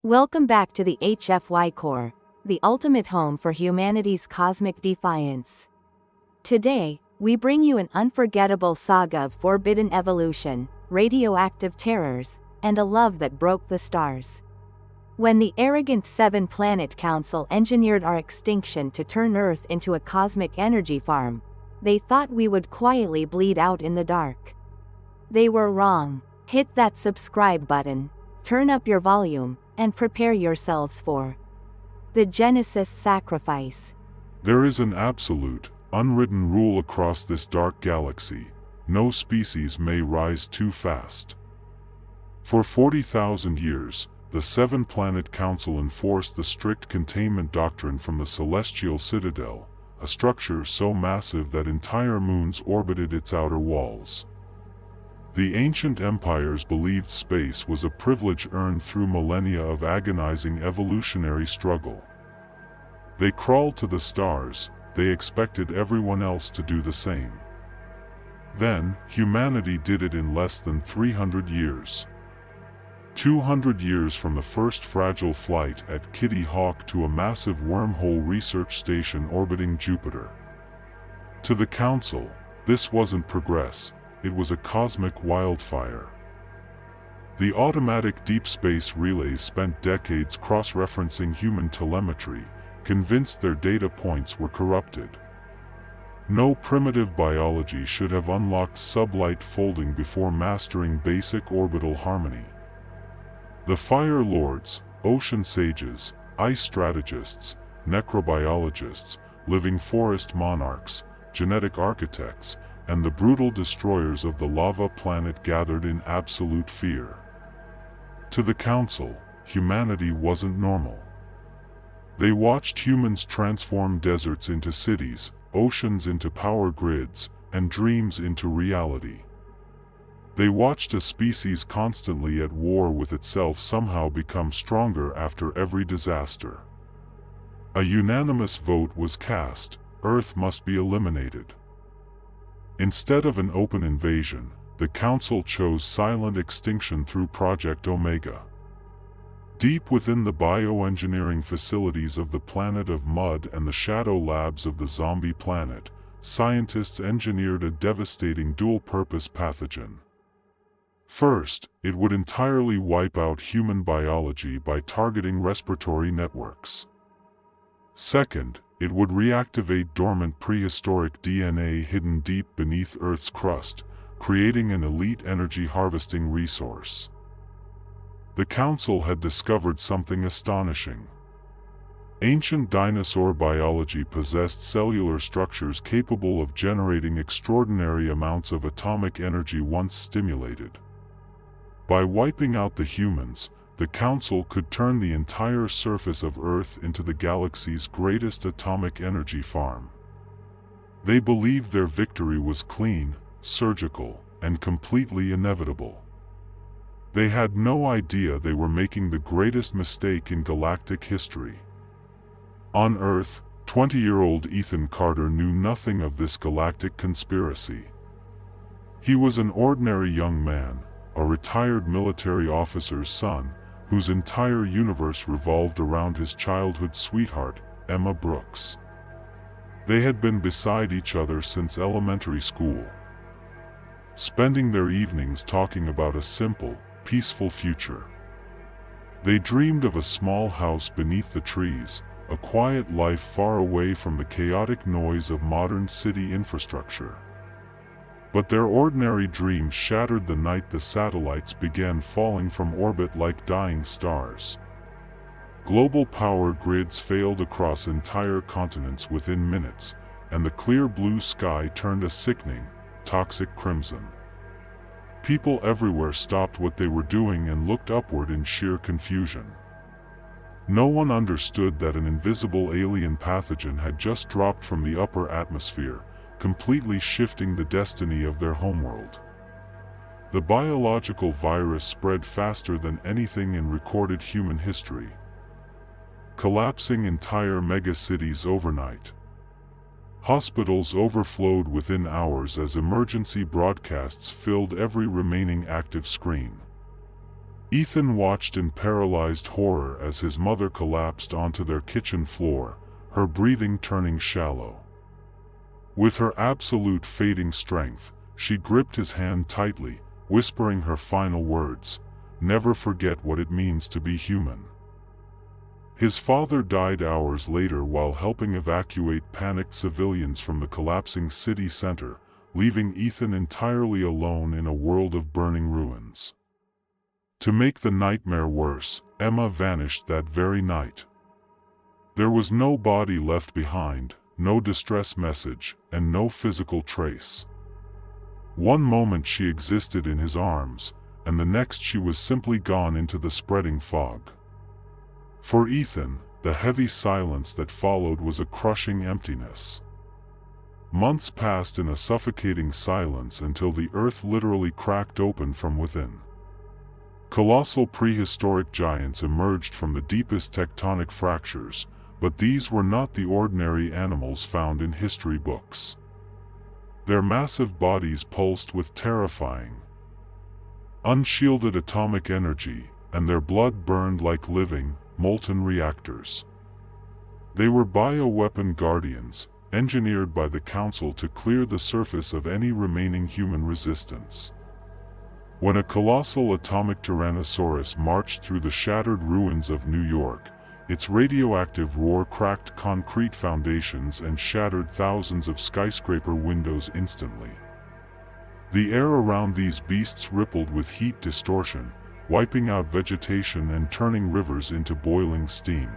Welcome back to the HFY Core, the ultimate home for humanity's cosmic defiance. Today, we bring you an unforgettable saga of forbidden evolution, radioactive terrors, and a love that broke the stars. When the arrogant seven-planet Council engineered our extinction to turn Earth into a cosmic energy farm, they thought we would quietly bleed out in the dark. They were wrong. Hit that subscribe button, turn up your volume, and prepare yourselves for the Genesis sacrifice. There is an absolute, unwritten rule across this dark galaxy: no species may rise too fast. For 40,000 years, the Seven-Planet Council enforced the strict containment doctrine from the Celestial Citadel, a structure so massive that entire moons orbited its outer walls. The ancient empires believed space was a privilege earned through millennia of agonizing evolutionary struggle. They crawled to the stars, they expected everyone else to do the same. Then, humanity did it in less than 300 years. 200 years from the first fragile flight at Kitty Hawk to a massive wormhole research station orbiting Jupiter. To the Council, this wasn't progress, it was a cosmic wildfire. The automatic deep space relays spent decades cross-referencing human telemetry, convinced their data points were corrupted. No primitive biology should have unlocked sublight folding before mastering basic orbital harmony. The Fire Lords, ocean sages, ice strategists, necrobiologists, living forest monarchs, genetic architects, and the brutal destroyers of the lava planet gathered in absolute fear. To the Council, humanity wasn't normal. They watched humans transform deserts into cities, oceans into power grids, and dreams into reality. They watched a species constantly at war with itself somehow become stronger after every disaster. A unanimous vote was cast: Earth must be eliminated. Instead of an open invasion, the Council chose silent extinction through Project Omega. Deep within the bioengineering facilities of the Planet of Mud and the Shadow Labs of the Zombie Planet, scientists engineered a devastating dual-purpose pathogen. First, it would entirely wipe out human biology by targeting respiratory networks. Second, it would reactivate dormant prehistoric DNA hidden deep beneath Earth's crust, creating an elite energy harvesting resource. The Council had discovered something astonishing. Ancient dinosaur biology possessed cellular structures capable of generating extraordinary amounts of atomic energy once stimulated. By wiping out the humans, the Council could turn the entire surface of Earth into the galaxy's greatest atomic energy farm. They believed their victory was clean, surgical, and completely inevitable. They had no idea they were making the greatest mistake in galactic history. On Earth, 20-year-old Ethan Carter knew nothing of this galactic conspiracy. He was an ordinary young man, a retired military officer's son, whose entire universe revolved around his childhood sweetheart, Emma Brooks. They had been beside each other since elementary school, spending their evenings talking about a simple, peaceful future. They dreamed of a small house beneath the trees, a quiet life far away from the chaotic noise of modern city infrastructure. But their ordinary dreams shattered the night the satellites began falling from orbit like dying stars. Global power grids failed across entire continents within minutes, and the clear blue sky turned a sickening, toxic crimson. People everywhere stopped what they were doing and looked upward in sheer confusion. No one understood that an invisible alien pathogen had just dropped from the upper atmosphere, completely shifting the destiny of their homeworld. The biological virus spread faster than anything in recorded human history, collapsing entire megacities overnight. Hospitals overflowed within hours as emergency broadcasts filled every remaining active screen. Ethan watched in paralyzed horror as his mother collapsed onto their kitchen floor, her breathing turning shallow. With her absolute fading strength, she gripped his hand tightly, whispering her final words, "Never forget what it means to be human." His father died hours later while helping evacuate panicked civilians from the collapsing city center, leaving Ethan entirely alone in a world of burning ruins. To make the nightmare worse, Emma vanished that very night. There was no body left behind, no distress message, and no physical trace. One moment she existed in his arms, and the next she was simply gone into the spreading fog. For Ethan, the heavy silence that followed was a crushing emptiness. Months passed in a suffocating silence until the earth literally cracked open from within. Colossal prehistoric giants emerged from the deepest tectonic fractures, but these were not the ordinary animals found in history books. Their massive bodies pulsed with terrifying, unshielded atomic energy, and their blood burned like living, molten reactors. They were bioweapon guardians, engineered by the Counsil to clear the surface of any remaining human resistance. When a colossal atomic Tyrannosaurus marched through the shattered ruins of New York, its radioactive roar cracked concrete foundations and shattered thousands of skyscraper windows instantly. The air around these beasts rippled with heat distortion, wiping out vegetation and turning rivers into boiling steam.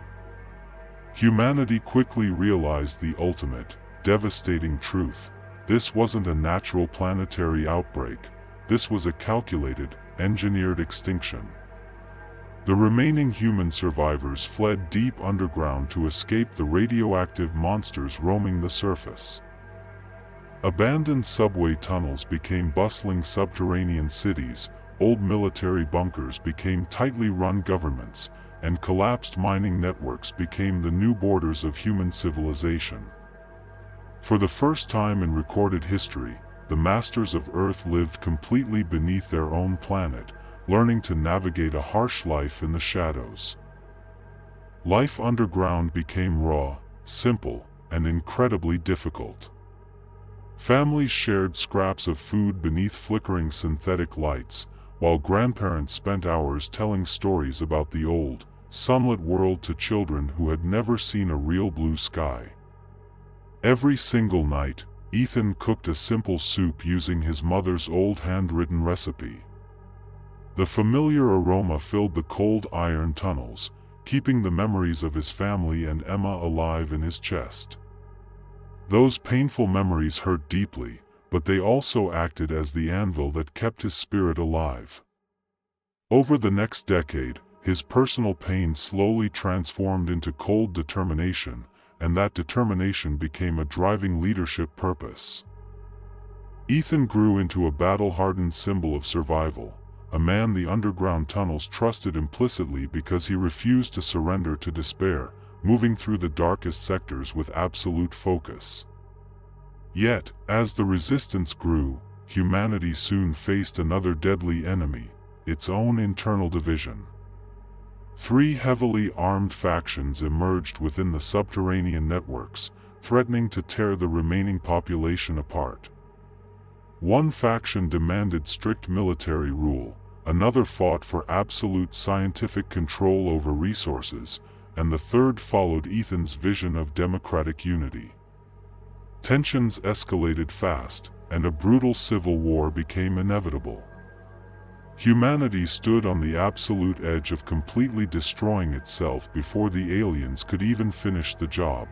Humanity quickly realized the ultimate, devastating truth: this wasn't a natural planetary outbreak. This was a calculated, engineered extinction. The remaining human survivors fled deep underground to escape the radioactive monsters roaming the surface. Abandoned subway tunnels became bustling subterranean cities, old military bunkers became tightly run governments, and collapsed mining networks became the new borders of human civilization. For the first time in recorded history, the masters of Earth lived completely beneath their own planet, learning to navigate a harsh life in the shadows. Life underground became raw, simple, and incredibly difficult. Families shared scraps of food beneath flickering synthetic lights, while grandparents spent hours telling stories about the old, sunlit world to children who had never seen a real blue sky. Every single night, Ethan cooked a simple soup using his mother's old handwritten recipe. The familiar aroma filled the cold iron tunnels, keeping the memories of his family and Emma alive in his chest. Those painful memories hurt deeply, but they also acted as the anvil that kept his spirit alive. Over the next decade, his personal pain slowly transformed into cold determination, and that determination became a driving leadership purpose. Ethan grew into a battle-hardened symbol of survival, a man the underground tunnels trusted implicitly because he refused to surrender to despair, moving through the darkest sectors with absolute focus. Yet, as the resistance grew, humanity soon faced another deadly enemy: its own internal division. Three heavily armed factions emerged within the subterranean networks, threatening to tear the remaining population apart. One faction demanded strict military rule, another fought for absolute scientific control over resources, and the third followed Ethan's vision of democratic unity. Tensions escalated fast, and a brutal civil war became inevitable. Humanity stood on the absolute edge of completely destroying itself before the aliens could even finish the job.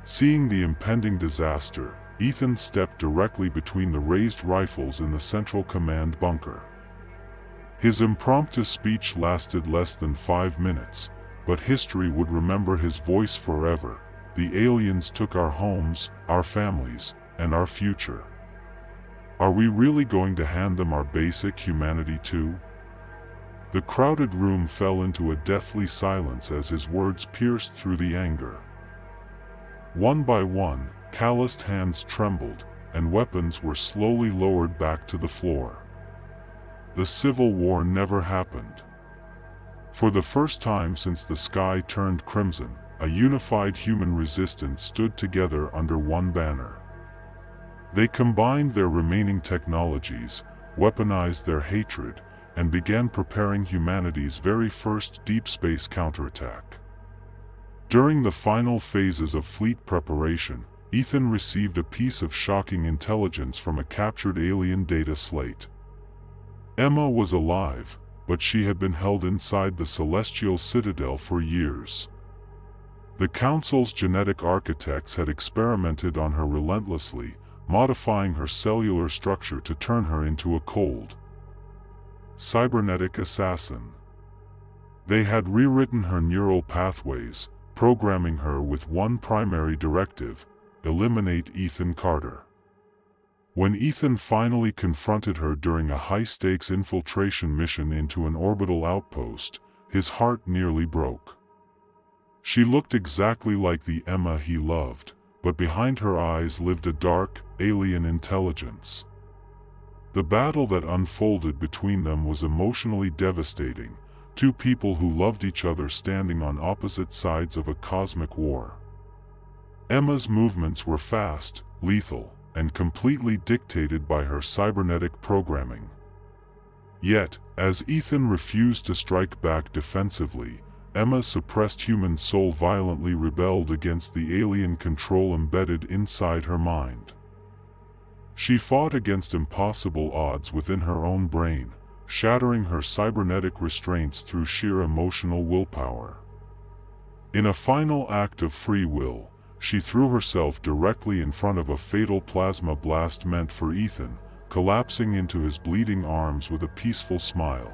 Seeing the impending disaster, Ethan stepped directly between the raised rifles in the Central Command bunker. His impromptu speech lasted less than 5 minutes, but history would remember his voice forever. The aliens took our homes, our families, and our future. Are we really going to hand them our basic humanity too? The crowded room fell into a deathly silence as his words pierced through the anger. One by one, calloused hands trembled, and weapons were slowly lowered back to the floor. the Civil War never happened. For the first time since the sky turned crimson, a unified human resistance stood together under one banner. They combined their remaining technologies, weaponized their hatred, and began preparing humanity's very first deep space counterattack. During the final phases of fleet preparation, Ethan received a piece of shocking intelligence from a captured alien data slate. Emma was alive, but she had been held inside the celestial citadel for years. The Council's genetic architects had experimented on her relentlessly, modifying her cellular structure to turn her into a cold, cybernetic assassin. They had rewritten her neural pathways, programming her with one primary directive: eliminate Ethan Carter. When Ethan finally confronted her during a high-stakes infiltration mission into an orbital outpost, his heart nearly broke. She looked exactly like the Emma he loved, but behind her eyes lived a dark, alien intelligence. The battle that unfolded between them was emotionally devastating, two people who loved each other standing on opposite sides of a cosmic war. Emma's movements were fast, lethal, and completely dictated by her cybernetic programming. Yet, as Ethan refused to strike back defensively, Emma's suppressed human soul violently rebelled against the alien control embedded inside her mind. She fought against impossible odds within her own brain, shattering her cybernetic restraints through sheer emotional willpower. In a final act of free will, she threw herself directly in front of a fatal plasma blast meant for Ethan, collapsing into his bleeding arms with a peaceful smile.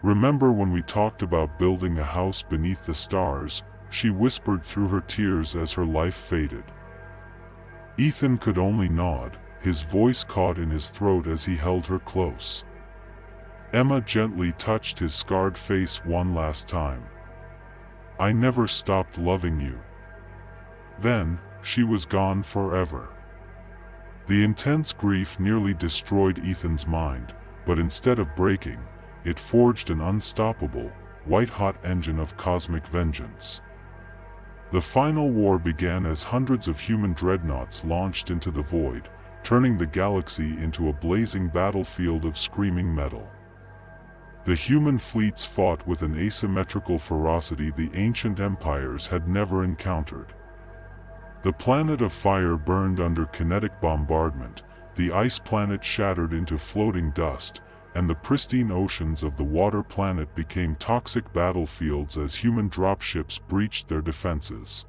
"Remember when we talked about building a house beneath the stars?" she whispered through her tears as her life faded. Ethan could only nod, his voice caught in his throat as he held her close. Emma gently touched his scarred face one last time. "I never stopped loving you." Then, she was gone forever. The intense grief nearly destroyed Ethan's mind, but instead of breaking, it forged an unstoppable, white-hot engine of cosmic vengeance. The final war began as hundreds of human dreadnoughts launched into the void, turning the galaxy into a blazing battlefield of screaming metal. The human fleets fought with an asymmetrical ferocity the ancient empires had never encountered. The planet of fire burned under kinetic bombardment, the ice planet shattered into floating dust, and the pristine oceans of the water planet became toxic battlefields as human dropships breached their defenses.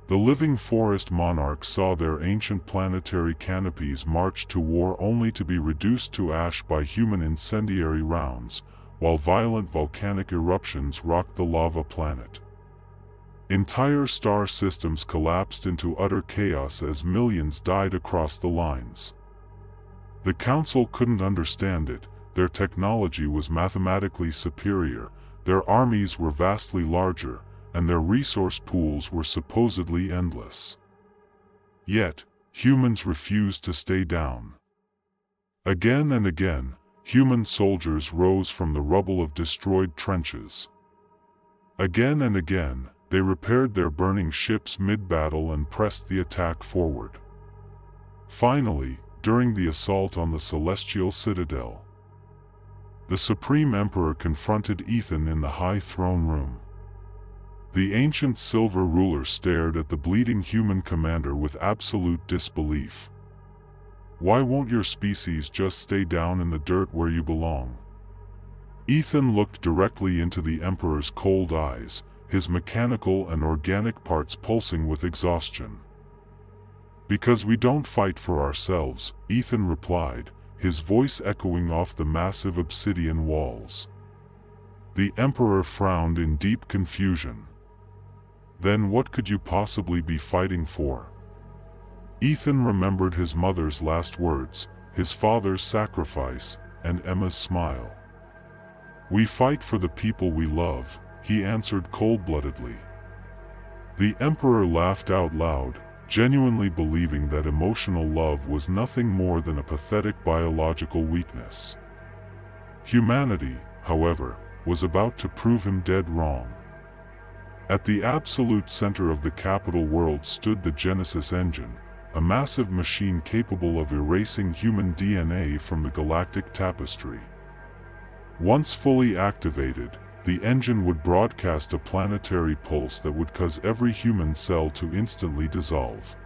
The living forest monarchs saw their ancient planetary canopies march to war only to be reduced to ash by human incendiary rounds, while violent volcanic eruptions rocked the lava planet. Entire star systems collapsed into utter chaos as millions died across the lines. The Council couldn't understand it. Their technology was mathematically superior, their armies were vastly larger, and their resource pools were supposedly endless. Yet, humans refused to stay down. Again and again, human soldiers rose from the rubble of destroyed trenches. Again and again, they repaired their burning ships mid-battle and pressed the attack forward. Finally, during the assault on the Celestial Citadel, the Supreme Emperor confronted Ethan in the High Throne Room. The ancient silver ruler stared at the bleeding human commander with absolute disbelief. "Why won't your species just stay down in the dirt where you belong?" Ethan looked directly into the Emperor's cold eyes, his mechanical and organic parts pulsing with exhaustion. "Because we don't fight for ourselves," Ethan replied, his voice echoing off the massive obsidian walls. The Emperor frowned in deep confusion. "Then what could you possibly be fighting for?" Ethan remembered his mother's last words, his father's sacrifice, and Emma's smile. "We fight for the people we love," he answered cold-bloodedly. The Emperor laughed out loud, genuinely believing that emotional love was nothing more than a pathetic biological weakness. Humanity, however, was about to prove him dead wrong. At the absolute center of the capital world stood the Genesis engine, a massive machine capable of erasing human DNA from the galactic tapestry. Once fully activated, the engine would broadcast a planetary pulse that would cause every human cell to instantly dissolve.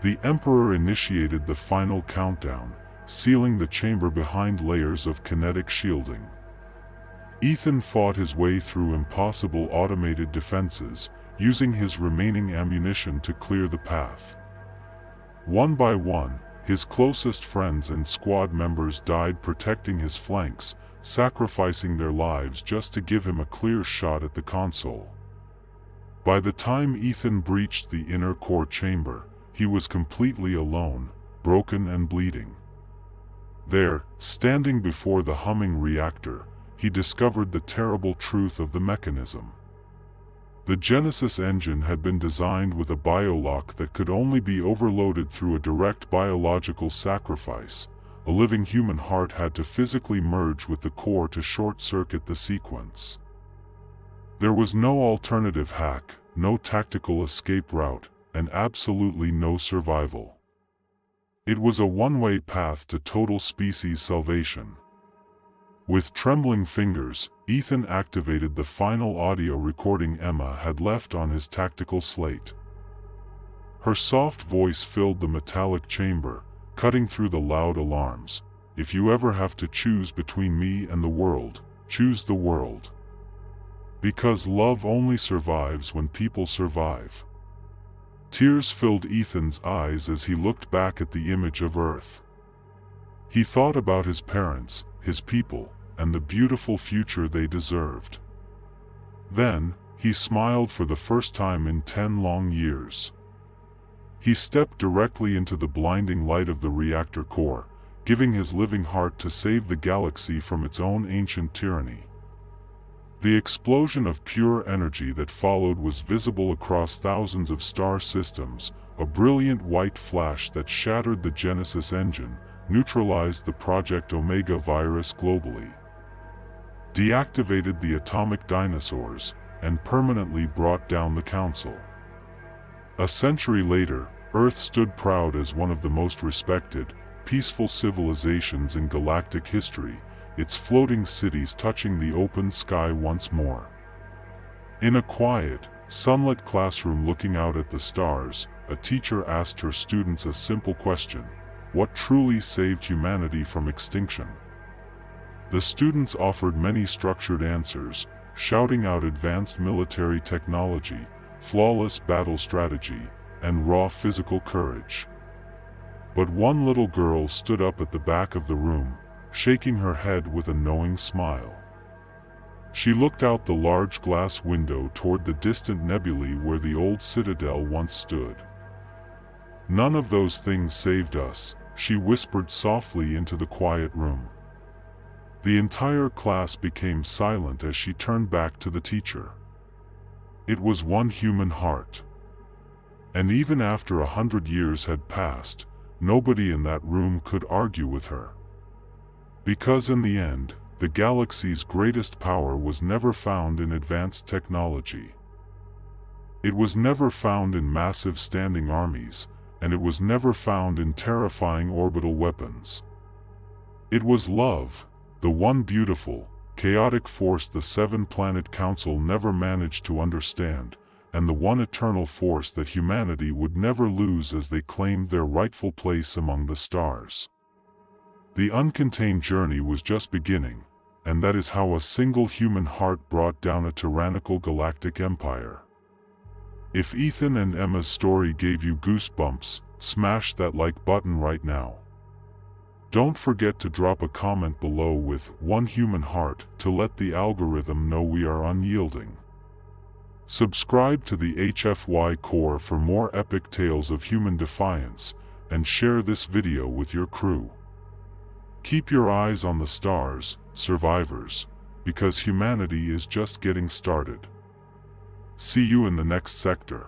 The Emperor initiated the final countdown, sealing the chamber behind layers of kinetic shielding. Ethan fought his way through impossible automated defenses, using his remaining ammunition to clear the path. One by one, his closest friends and squad members died protecting his flanks, sacrificing their lives just to give him a clear shot at the console. By the time Ethan breached the inner core chamber, he was completely alone, broken and bleeding. There, standing before the humming reactor, he discovered the terrible truth of the mechanism. The Genesis engine had been designed with a biolock that could only be overloaded through a direct biological sacrifice. A living human heart had to physically merge with the core to short-circuit the sequence. There was no alternative hack, no tactical escape route, and absolutely no survival. It was a one-way path to total species salvation. With trembling fingers, Ethan activated the final audio recording Emma had left on his tactical slate. Her soft voice filled the metallic chamber, cutting through the loud alarms. "If you ever have to choose between me and the world, choose the world. Because love only survives when people survive." Tears filled Ethan's eyes as he looked back at the image of Earth. He thought about his parents, his people, and the beautiful future they deserved. Then, he smiled for the first time in 10 long years. He stepped directly into the blinding light of the reactor core, giving his living heart to save the galaxy from its own ancient tyranny. The explosion of pure energy that followed was visible across thousands of star systems, a brilliant white flash that shattered the Genesis engine, neutralized the Project Omega virus globally, deactivated the atomic dinosaurs, and permanently brought down the Counsil. A century later, Earth stood proud as one of the most respected, peaceful civilizations in galactic history, its floating cities touching the open sky once more. In a quiet, sunlit classroom looking out at the stars, a teacher asked her students a simple question: what truly saved humanity from extinction? The students offered many structured answers, shouting out advanced military technology, flawless battle strategy, and raw physical courage. But one little girl stood up at the back of the room, shaking her head with a knowing smile. She looked out the large glass window toward the distant nebulae where the old citadel once stood. "None of those things saved us," she whispered softly into the quiet room. The entire class became silent as she turned back to the teacher. It was one human heart. And even after 100 years had passed, nobody in that room could argue with her. Because in the end, the galaxy's greatest power was never found in advanced technology. It was never found in massive standing armies, and it was never found in terrifying orbital weapons. It was love, the one beautiful, chaotic force the seven-planet Council never managed to understand, and the one eternal force that humanity would never lose as they claimed their rightful place among the stars. The uncontained journey was just beginning, and that is how a single human heart brought down a tyrannical galactic empire. If Ethan and Emma's story gave you goosebumps, smash that like button right now. Don't forget to drop a comment below with "one human heart" to let the algorithm know we are unyielding. Subscribe to the HFY Core for more epic tales of human defiance, and share this video with your crew. Keep your eyes on the stars, survivors, because humanity is just getting started. See you in the next sector.